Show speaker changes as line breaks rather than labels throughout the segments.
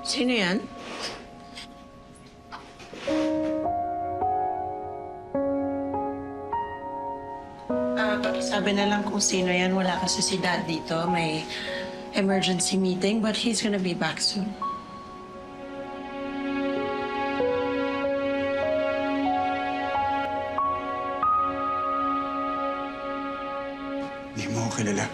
Sino yan? Pakisabi na lang kung sino yan. Wala kasi si Dad dito. May emergency meeting, but he's gonna be back soon.
Hindi mo ako kilala.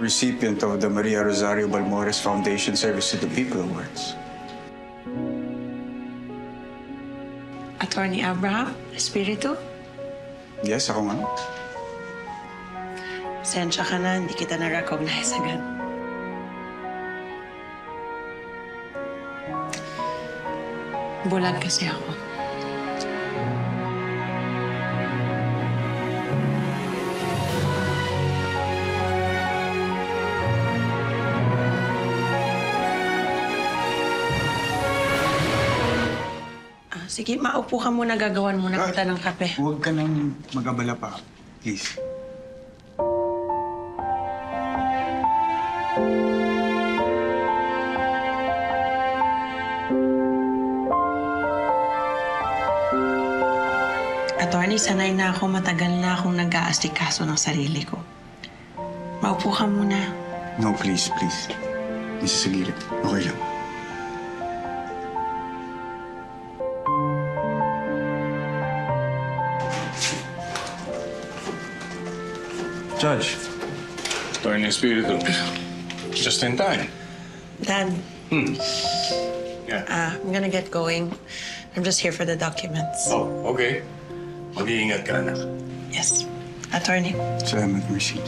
Recipient of the Maria Rosario Balmores Foundation Service to the People Awards.
Attorney Abraham Espiritu?
Yes, ako nga.
Sensya ka na, hindi kita na-recognize agad. Bulag kasi ako. Sige, maupo ka muna. Gagawan muna kita ng kape.
Huwag ka nang mag-abala pa. Please.
Attorney, sanay na ako. Matagal na akong nag-aasikaso ng sarili ko. Maupo ka muna.
No, please, please. Mrs. Aguirre, okay lang.
Judge. Attorney Espiritu. Just in time.
Dad,
Yeah.
I'm gonna get going. I'm just here for the documents.
Oh, okay. Mag-iingat ka, anak.
Yes. Attorney.
Salamat, Mercy.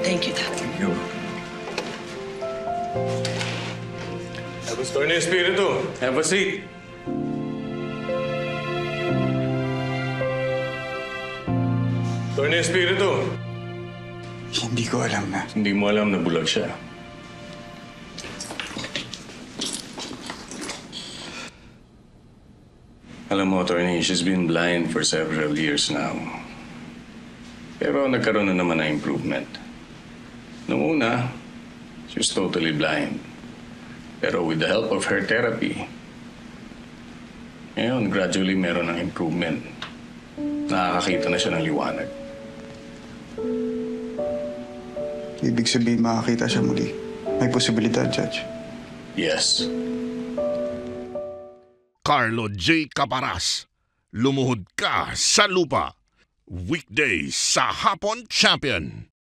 Thank you, Dad.
You. Attorney Espiritu, have a seat. Attorney Espiritu.
Hindi ko alam na.
Hindi mo alam na bulag siya. Alam mo, attorney, she's been blind for several years now. Pero nagkaroon na naman ng improvement. Noong una, she was totally blind. Pero with the help of her therapy, ngayon, gradually meron ng improvement. Nakakakita na siya ng liwanag.
Ibig sabihin makakita siya muli. May posibilidad, Judge.
Yes.
Carlo J. Caparas, lumuhod ka sa lupa. Weekdays sa Hapon Champion.